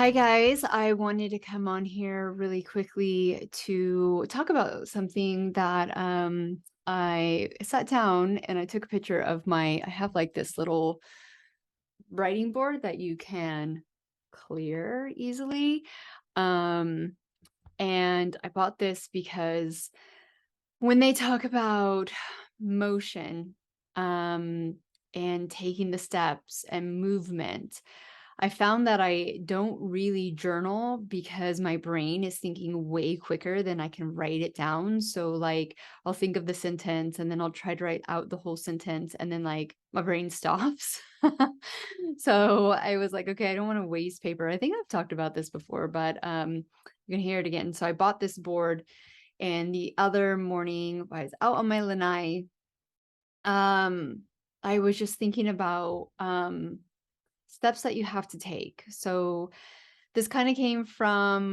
Hi guys, I wanted to come on here really quickly to talk about something that I sat down and I took a picture of I have like this little writing board that you can clear easily. Um and I bought this because when they talk about motion um and taking the steps and movement, I found that I don't really journal because my brain is thinking way quicker than I can write it down. So, like, I'll think of the sentence and then I'll try to write out the whole sentence and then, like, my brain stops. So I was like, okay, I don't want to waste paper. I think I've talked about this before, but you can hear it again. So I bought this board, and the other morning, while I was out on my lanai, um, I was just thinking about steps that you have to take. So this kind of came from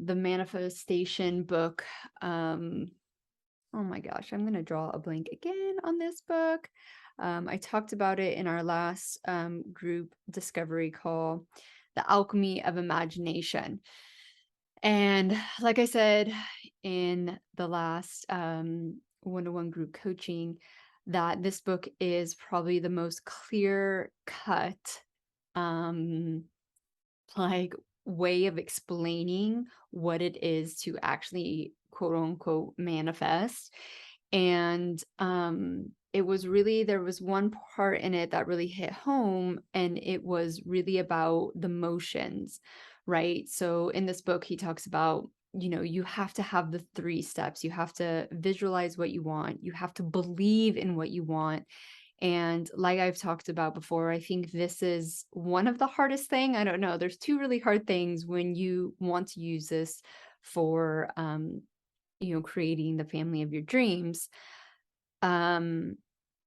the manifestation book. Um, oh my gosh, I'm going to draw a blank again on this book. I talked about it in our last group discovery call, The Alchemy of Imagination. And like I said in the last one-to-one group coaching, that this book is probably the most clear cut um like way of explaining what it is to actually quote unquote manifest. And it was really, there was one part in it that really hit home, and it was really about the motions, right? So in this book he talks about, you have to have the three steps. You have to visualize what you want, you have to believe in what you want. And like I've talked about before, I think this is one of the hardest thing. I don't know. There's two really hard things when you want to use this for, creating the family of your dreams, um,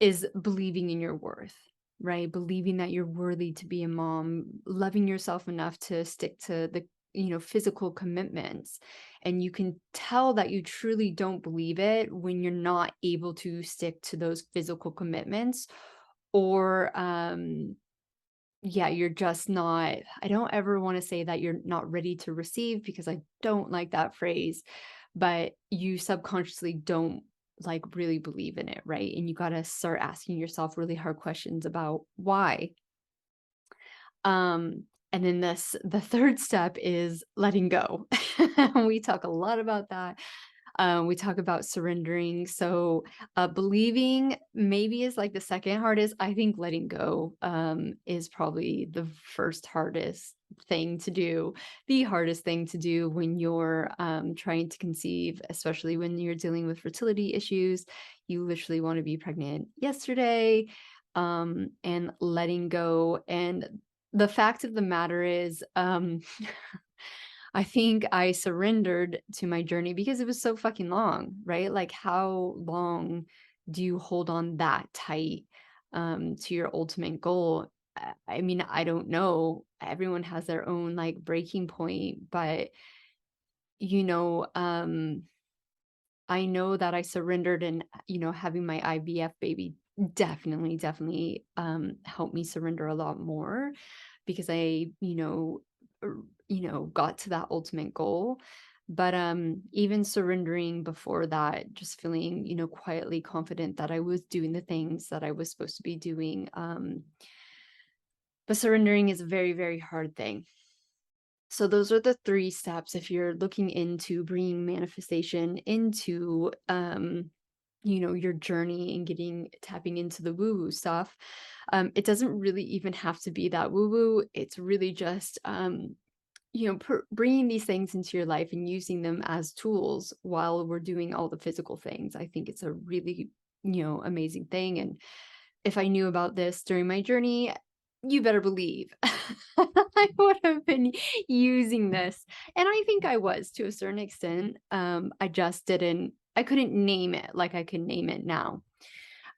is believing in your worth, right? Believing that you're worthy to be a mom, loving yourself enough to stick to the, physical commitments. And you can tell that you truly don't believe it when you're not able to stick to those physical commitments, or yeah, you're just not. I don't ever want to say that you're not ready to receive, because I don't like that phrase, but you subconsciously don't like really believe in it, right? And you got to start asking yourself really hard questions about why. And then the third step is letting go. We talk a lot about that. We talk about surrendering. So believing maybe is like the second hardest. I think letting go is probably the first hardest thing to do, the hardest thing to do when you're trying to conceive, especially when you're dealing with fertility issues. You literally want to be pregnant yesterday, and letting go. And the fact of the matter is, I think I surrendered to my journey because it was so fucking long, right? Like, how long do you hold on that tight to your ultimate goal? I mean, I don't know. Everyone has their own like breaking point, but you know, um, I know that I surrendered, and having my IVF baby definitely helped me surrender a lot more, because I, got to that ultimate goal. But even surrendering before that, just feeling, quietly confident that I was doing the things that I was supposed to be doing. But surrendering is a very, very hard thing. So those are the three steps if you're looking into bringing manifestation into your journey and tapping into the woo woo stuff. It doesn't really even have to be that woo woo. It's really just bringing these things into your life and using them as tools while we're doing all the physical things. I think it's a really, amazing thing. And if I knew about this during my journey, you better believe I would have been using this. And I think I was, to a certain extent. I couldn't name it like I can name it now.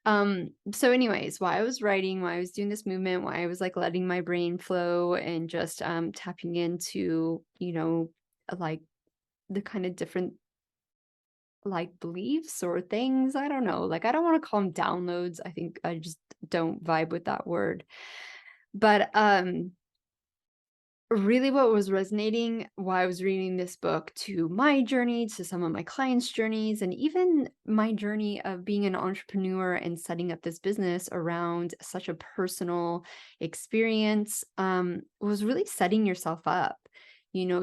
So anyways, while I was writing, while I was doing this movement, while I was like letting my brain flow and just tapping into, like the kind of different like beliefs or things. I don't know. Like, I don't want to call them downloads. I think I just don't vibe with that word. But really what was resonating while I was reading this book to my journey, to some of my clients' journeys, and even my journey of being an entrepreneur and setting up this business around such a personal experience, was really setting yourself up,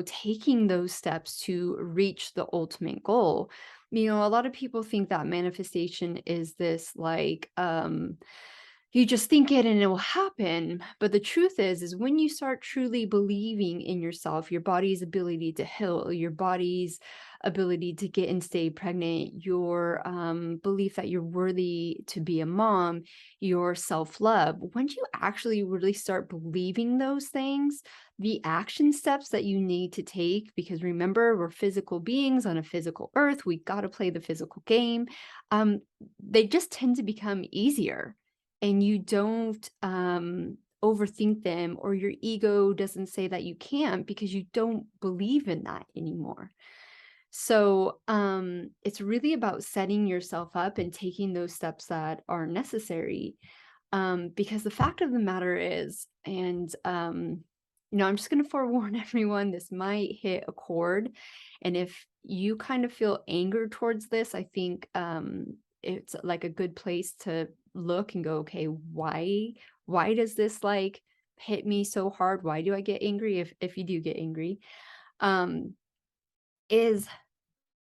taking those steps to reach the ultimate goal. A lot of people think that manifestation is this like, you just think it and it will happen. But the truth is when you start truly believing in yourself, your body's ability to heal, your body's ability to get and stay pregnant, your belief that you're worthy to be a mom, your self-love, once you actually really start believing those things, the action steps that you need to take, because remember, we're physical beings on a physical earth, we got to play the physical game, they just tend to become easier, and you don't overthink them, or your ego doesn't say that you can't because you don't believe in that anymore. So it's really about setting yourself up and taking those steps that are necessary, because the fact of the matter is, and I'm just going to forewarn everyone, this might hit a chord, and if you kind of feel anger towards this, I think it's like a good place to look and go, okay, why does this like hit me so hard? Why do I get angry? If you do get angry, um, is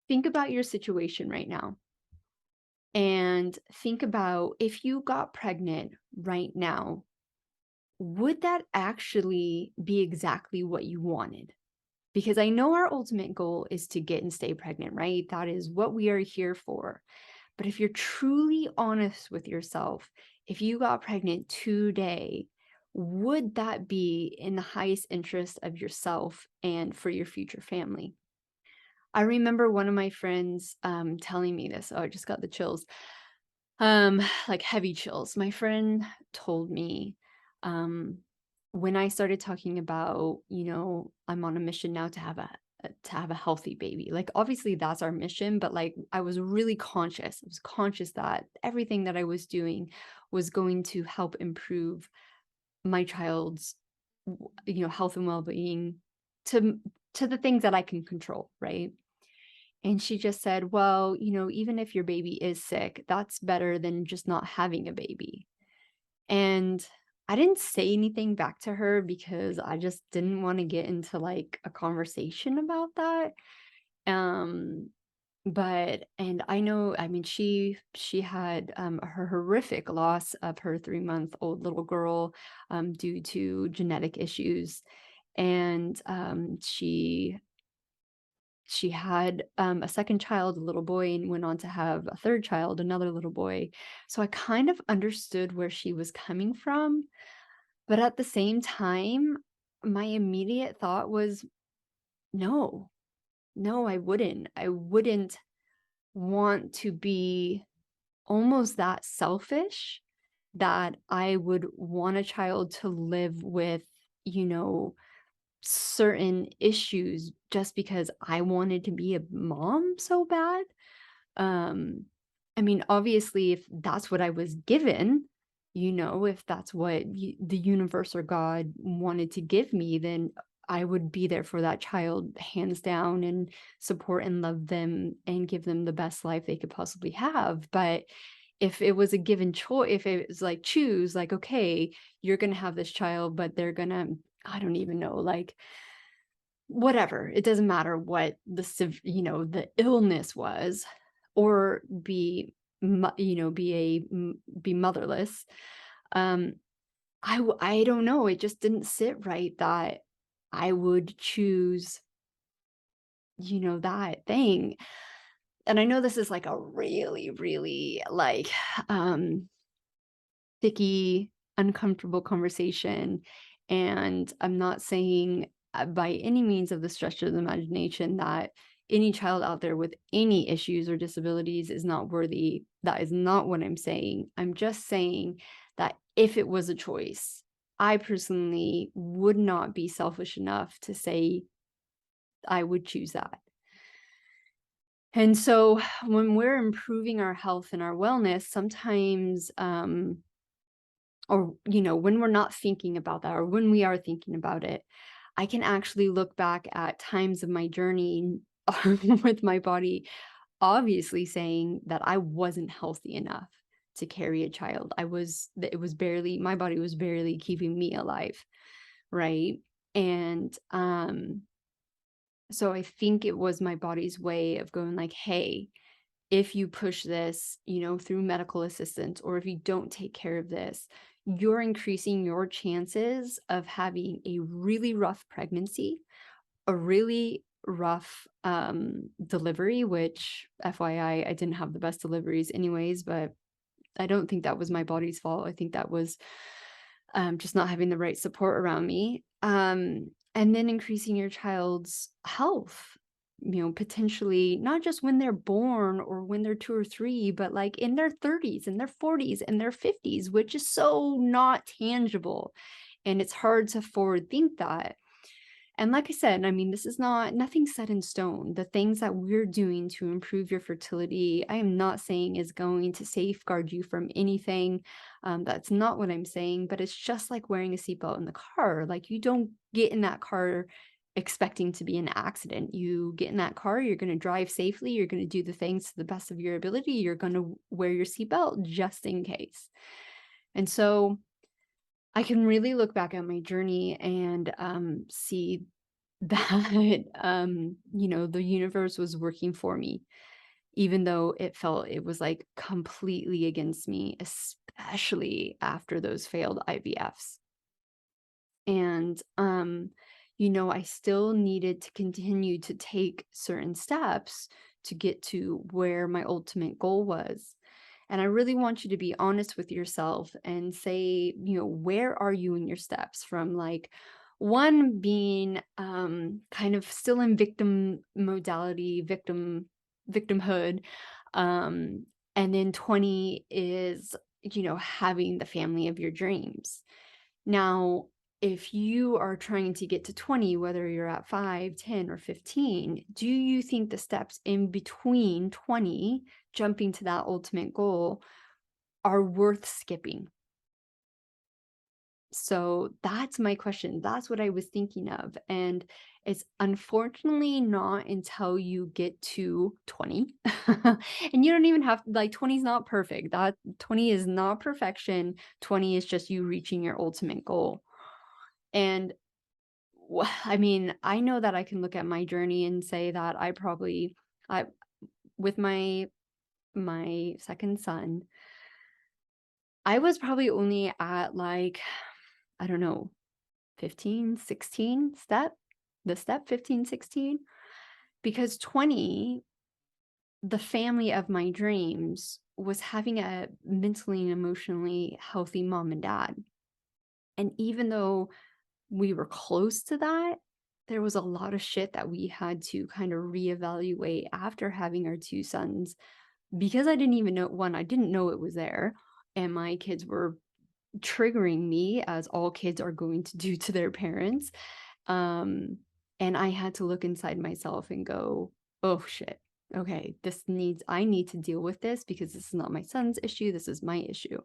think about your situation right now, and think about if you got pregnant right now, would that actually be exactly what you wanted? Because I know our ultimate goal is to get and stay pregnant, right? That is what we are here for. But if you're truly honest with yourself, if you got pregnant today, would that be in the highest interest of yourself and for your future family? I remember one of my friends telling me this. Oh, I just got the chills. Like heavy chills. My friend told me, um, when I started talking about, I'm on a mission now to have a healthy baby. Like obviously that's our mission, but like I was really conscious. I was conscious that everything that I was doing was going to help improve my child's health and well-being to to the things that I can control, right? And she just said, "Well, even if your baby is sick, that's better than just not having a baby." And I didn't say anything back to her because I just didn't want to get into like a conversation about that. Um, but and I know, I mean, she had her horrific loss of her 3-month-old little girl due to genetic issues. And she had a second child, a little boy, and went on to have a third child, another little boy. So I kind of understood where she was coming from. But at the same time, my immediate thought was, no, no, I wouldn't. I wouldn't want to be almost that selfish that I would want a child to live with, you know, certain issues just because I wanted to be a mom so bad. Um, I mean, obviously, if that's what I was given, if that's what the universe or God wanted to give me, then I would be there for that child hands down and support and love them and give them the best life they could possibly have. But if it was a given choice, if it was like choose, like, okay, you're going to have this child, but they're going to, I don't even know, like, whatever, it doesn't matter what the illness was, or be motherless. um I don't know, it just didn't sit right that I would choose that thing. And I know this is like a really, really like sticky, uncomfortable conversation. And I'm not saying by any means of the stretch of the imagination that any child out there with any issues or disabilities is not worthy. That is not what I'm saying. I'm just saying that if it was a choice, I personally would not be selfish enough to say I would choose that. And so when we're improving our health and our wellness, sometimes or when we're not thinking about that, or when we are thinking about it, I can actually look back at times of my journey with my body obviously saying that I wasn't healthy enough to carry a child. It was barely, my body was barely keeping me alive, right? And so I think it was my body's way of going like, hey, if you push this, through medical assistance, or if you don't take care of this, you're increasing your chances of having a really rough pregnancy, a really rough delivery, which FYI, I didn't have the best deliveries anyways, but I don't think that was my body's fault. I think that was just not having the right support around me. And then increasing your child's health, potentially not just when they're born or when they're 2 or 3, but like in their 30s and their 40s and their 50s, which is so not tangible. And it's hard to forward think that. And like I said, I mean, this is nothing set in stone. The things that we're doing to improve your fertility, I am not saying is going to safeguard you from anything. That's not what I'm saying, but it's just like wearing a seatbelt in the car. Like, you don't get in that car expecting to be in an accident. You get in that car, you're going to drive safely, you're going to do the things to the best of your ability, you're going to wear your seatbelt just in case. And so I can really look back at my journey and see that the universe was working for me, even though it was like completely against me, especially after those failed IVFs. And I still needed to continue to take certain steps to get to where my ultimate goal was. And I really want you to be honest with yourself and say, where are you in your steps, from like one being kind of still in victim modality, victimhood. And then 20 is, having the family of your dreams. Now, if you are trying to get to 20, whether you're at 5, 10, or 15, do you think the steps in between 20, jumping to that ultimate goal, are worth skipping? So that's my question. That's what I was thinking of. And it's unfortunately not until you get to 20. And you don't even have, like, 20 is not perfect. That 20 is not perfection. 20 is just you reaching your ultimate goal. And I mean, I know that I can look at my journey and say that I with my second son, I was probably only at like, I don't know, 15, 16 step 15, 16, because 20, the family of my dreams was having a mentally and emotionally healthy mom and dad. And even though we were close to that, there was a lot of shit that we had to kind of reevaluate after having our 2 sons, because I didn't even know, one, I didn't know it was there, and my kids were triggering me, as all kids are going to do to their parents. Um, and I had to look inside myself and go, "Oh shit. Okay, I need to deal with this, because this is not my son's issue, this is my issue."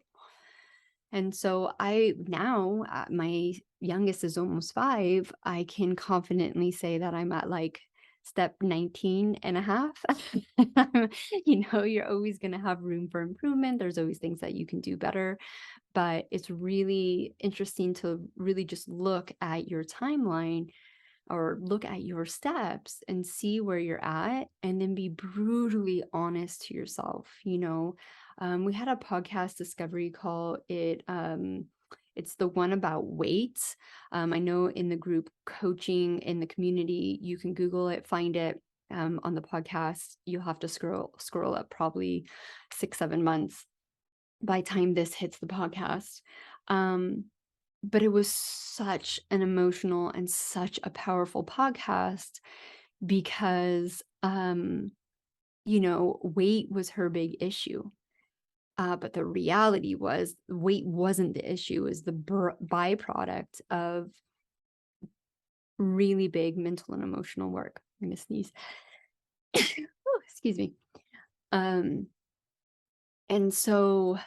And so my youngest is almost 5, I can confidently say that I'm at like step 19 and a half. You're always going to have room for improvement. There's always things that you can do better, but it's really interesting to really just look at your timeline, or look at your steps, and see where you're at, and then be brutally honest to yourself. We had a podcast discovery call. It's the one about weight. I know in the group coaching in the community, you can Google it, find it. On the podcast, you'll have to scroll up probably 6-7 months by time this hits the podcast. But it was such an emotional and such a powerful podcast, because weight was her big issue. But the reality was, weight wasn't the issue, it was the byproduct of really big mental and emotional work. I'm gonna sneeze. Oh, excuse me. And so,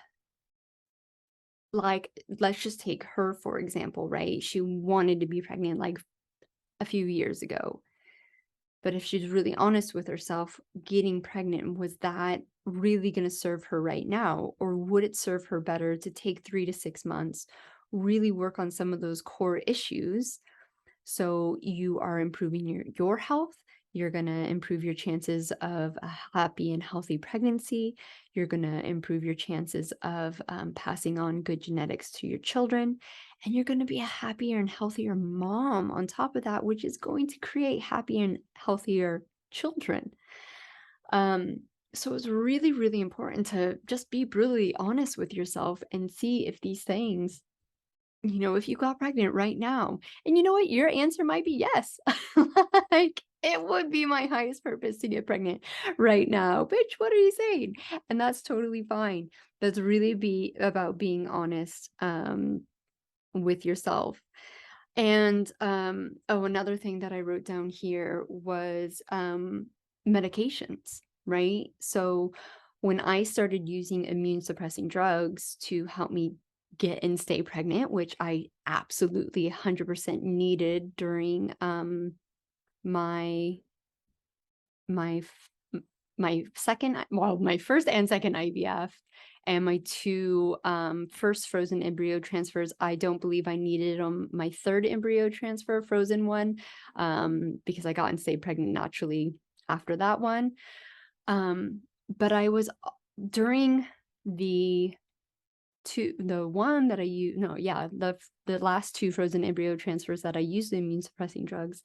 like, let's just take her for example, right? She wanted to be pregnant like a few years ago. But if she's really honest with herself, getting pregnant, was that really going to serve her right now? Or would it serve her better to take 3 to 6 months, really work on some of those core issues so you are improving your health. You're going to improve your chances of a happy and healthy pregnancy. You're going to improve your chances of passing on good genetics to your children. And you're going to be a happier and healthier mom on top of that, which is going to create happier and healthier children. Um, so it's really, really important to just be brutally honest with yourself and see if these things, if you got pregnant right now, and you know what? Your answer might be yes. Like, it would be my highest purpose to get pregnant right now. Bitch, what are you saying? And that's totally fine. That's really be about being honest with yourself. And oh, another thing that I wrote down here was medications, right? So when I started using immune suppressing drugs to help me get and stay pregnant, which I absolutely 100% needed during my my f- m- my my first and second IVF, and my two first frozen embryo transfers. I don't believe I needed on my third embryo transfer, frozen one, because I got and stayed pregnant naturally after that one. But I was during the the one that I use, no, yeah, the last two frozen embryo transfers that I used the immune suppressing drugs,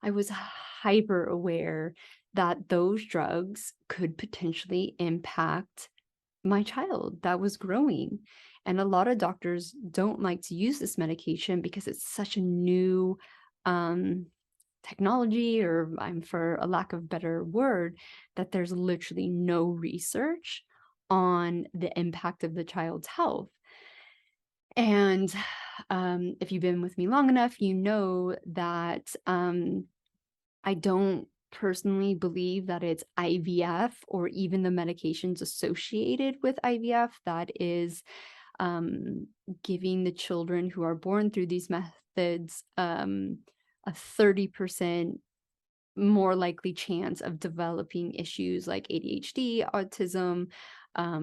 I was hyper aware that those drugs could potentially impact my child that was growing. And a lot of doctors don't like to use this medication because it's such a new um, technology, or for a lack of better word, that there's literally no research on the impact of the child's health. And if you've been with me long enough, you know that I don't personally believe that it's IVF or even the medications associated with IVF that is um, giving the children who are born through these methods a 30% more likely chance of developing issues like ADHD, autism,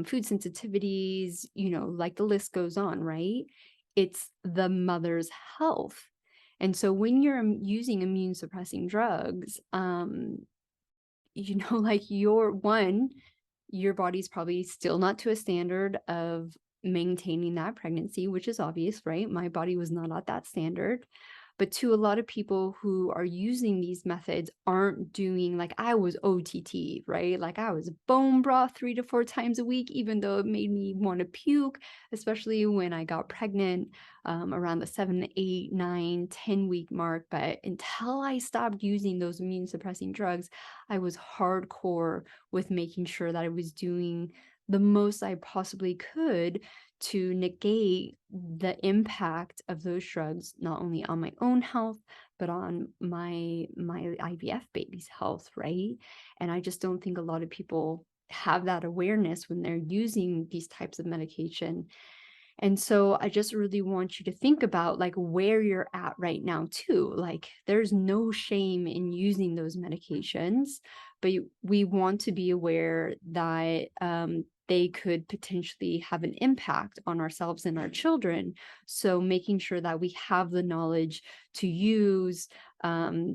food sensitivities, like the list goes on, right? It's the mother's health. And so when you're using immune suppressing drugs, like your body's probably still not to a standard of maintaining that pregnancy, which is obvious, right? My body was not at that standard. But to a lot of people who are using these methods aren't doing, like I was OTT, right? Like I was bone broth 3 to 4 times a week, even though it made me want to puke, especially when I got pregnant around the 7, 8, 9, 10 week mark. But until I stopped using those immune suppressing drugs, I was hardcore with making sure that I was doing the most I possibly could to negate the impact of those drugs, not only on my own health, but on my IVF baby's health, right? And I just don't think a lot of people have that awareness when they're using these types of medication. And so I just really want you to think about like where you're at right now too. Like there's no shame in using those medications, but we want to be aware that they could potentially have an impact on ourselves and our children. So making sure that we have the knowledge to use, the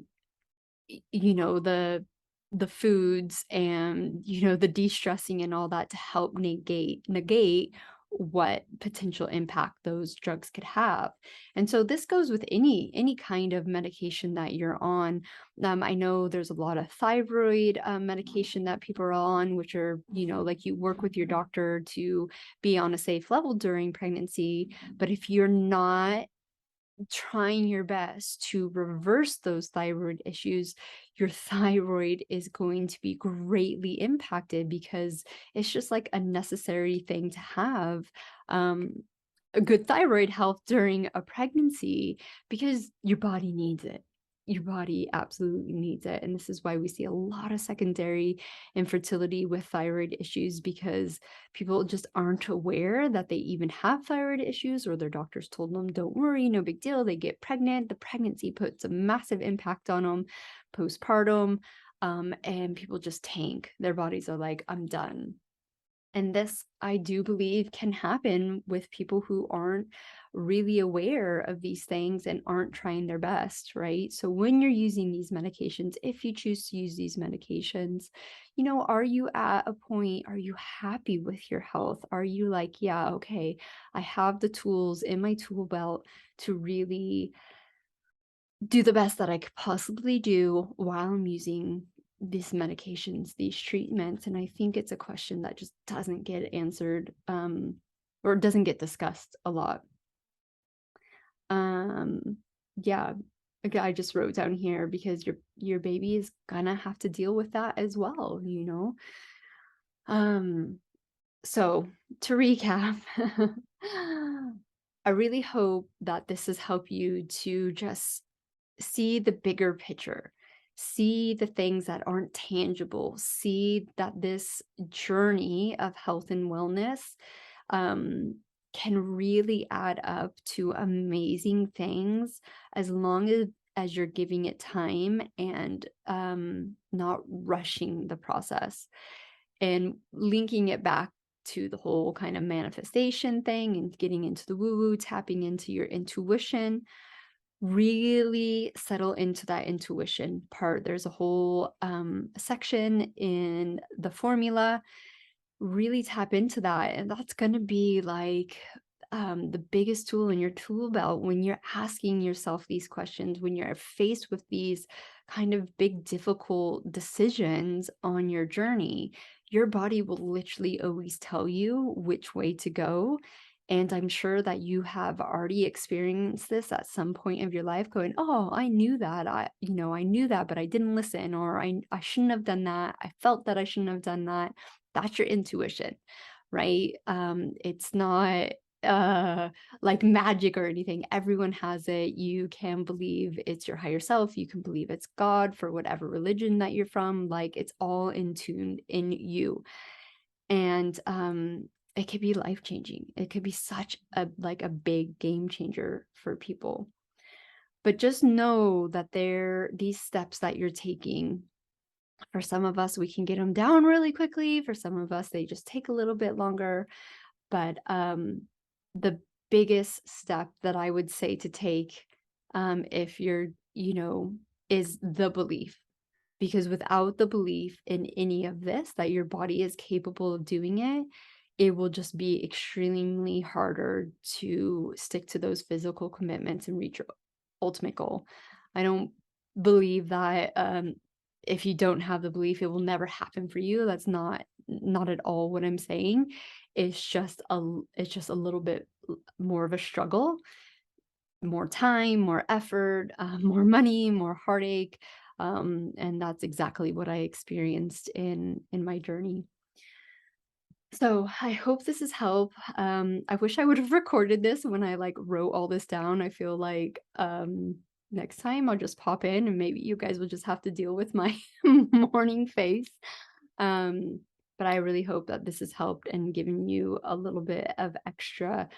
foods and, the de-stressing and all that to help negate what potential impact those drugs could have. And so this goes with any kind of medication that you're on. I know there's a lot of thyroid medication that people are on, which are, like you work with your doctor to be on a safe level during pregnancy. But if you're not trying your best to reverse those thyroid issues, your thyroid is going to be greatly impacted because it's just like a necessary thing to have a good thyroid health during a pregnancy because your body needs it. your body absolutely needs it. And this is why we see a lot of secondary infertility with thyroid issues, because people just aren't aware that they even have thyroid issues, or their doctors told them, don't worry, no big deal. They get pregnant. The pregnancy puts a massive impact on them postpartum. And people just tank. Their bodies are like, I'm done. And this, I do believe, can happen with people who aren't really aware of these things and aren't trying their best, right? So when you're using these medications, if you choose to use these medications, are you at a point, are you happy with your health? Are you like, yeah, okay, I have the tools in my tool belt to really do the best that I could possibly do while I'm using these medications, these treatments? And I think it's a question that just doesn't get answered, or doesn't get discussed a lot. Um, yeah, okay, I just wrote down here because your baby is gonna have to deal with that as well, you know? Um, so to recap, I really hope that this has helped you to just see the bigger picture, see the things that aren't tangible, see that this journey of health and wellness um, can really add up to amazing things, as long as you're giving it time and not rushing the process, and linking it back to the whole kind of manifestation thing and getting into the woo woo, tapping into your intuition. Really settle into that intuition part. There's a whole section in the formula. Really tap into that, and that's going to be like the biggest tool in your tool belt when you're asking yourself these questions, when you're faced with these kind of big difficult decisions on your journey. Your body will literally always tell you which way to go. And I'm sure that you have already experienced this at some point of your life, going, oh, I knew that. I knew that, but I didn't listen, or I shouldn't have done that. I felt that I shouldn't have done that. That's your intuition, right? It's not like magic or anything. Everyone has it. You can believe it's your higher self. You can believe it's God, for whatever religion that you're from. Like, it's all in tune in you. And it could be life changing. It could be such a big game changer for people. But just know that these steps that you're taking, for some of us, we can get them down really quickly. For some of us, they just take a little bit longer. But the biggest step that I would say to take, if you're, is the belief. Because without the belief in any of this, that your body is capable of doing it, it will just be extremely harder to stick to those physical commitments and reach your ultimate goal. I don't believe that if you don't have the belief, it will never happen for you. That's not at all what I'm saying. It's just a little bit more of a struggle, more time, more effort, more money, more heartache. And that's exactly what I experienced in my journey. So I hope this has helped. I wish I would have recorded this when I wrote all this down. I feel like next time I'll just pop in and maybe you guys will just have to deal with my morning face. Um, but I really hope that this has helped and given you a little bit of extra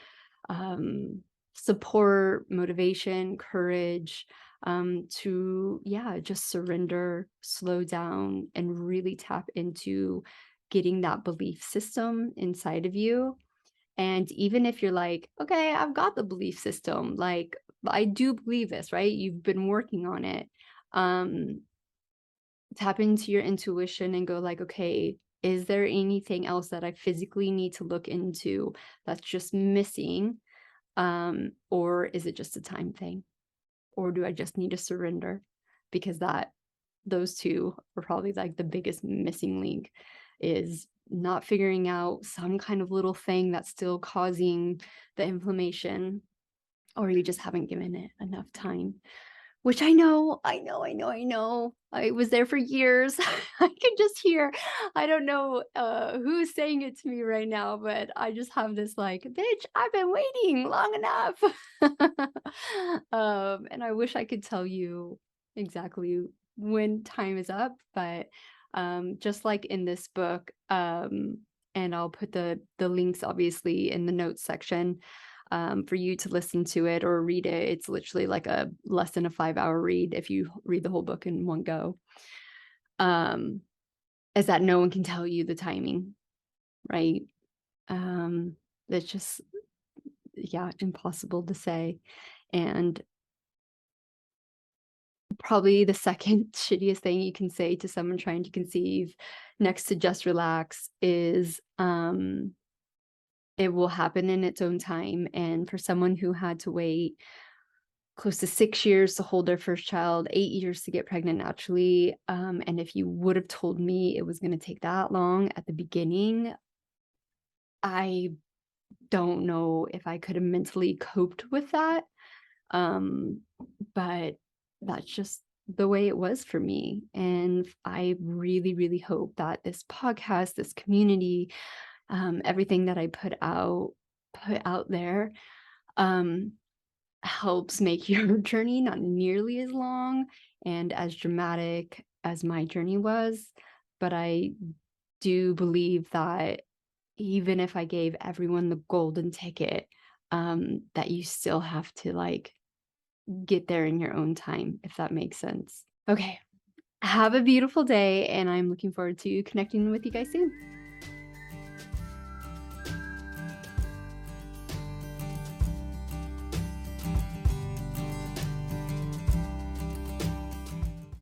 um, support, motivation, courage, to, yeah, just surrender, slow down, and really tap into getting that belief system inside of you. And even if you're like, okay, I've got the belief system, like, I do believe this, right? You've been working on it. Um, Tap into your intuition and go like, okay, is there anything else that I physically need to look into that's just missing? Or is it just a time thing? Or do I just need to surrender? Because those two are probably like the biggest missing link, is not figuring out some kind of little thing that's still causing the inflammation, or you just haven't given it enough time. Which I know, I know, I know, I know. I was there for years. I can just hear, I don't know who's saying it to me right now, but I just have this like, bitch, I've been waiting long enough. And I wish I could tell you exactly when time is up. But just like in this book, and I'll put the links obviously in the notes section for you to listen to it or read it. It's literally like a less than a 5 hour read if you read the whole book in one go. Um, is that no one can tell you the timing, right? Um, it's just, yeah, impossible to say. And probably the second shittiest thing you can say to someone trying to conceive next to just relax is, it will happen in its own time. And for someone who had to wait close to 6 years to hold their first child, 8 years to get pregnant naturally, and if you would have told me it was gonna take that long at the beginning, I don't know if I could have mentally coped with that. Um, but that's just the way it was for me. And I really, really hope that this podcast, this community, everything that I put out there, um, helps make your journey not nearly as long and as dramatic as my journey was. But I do believe that even if I gave everyone the golden ticket, that you still have to like get there in your own time, if that makes sense. Okay. Have a beautiful day, and I'm looking forward to connecting with you guys soon.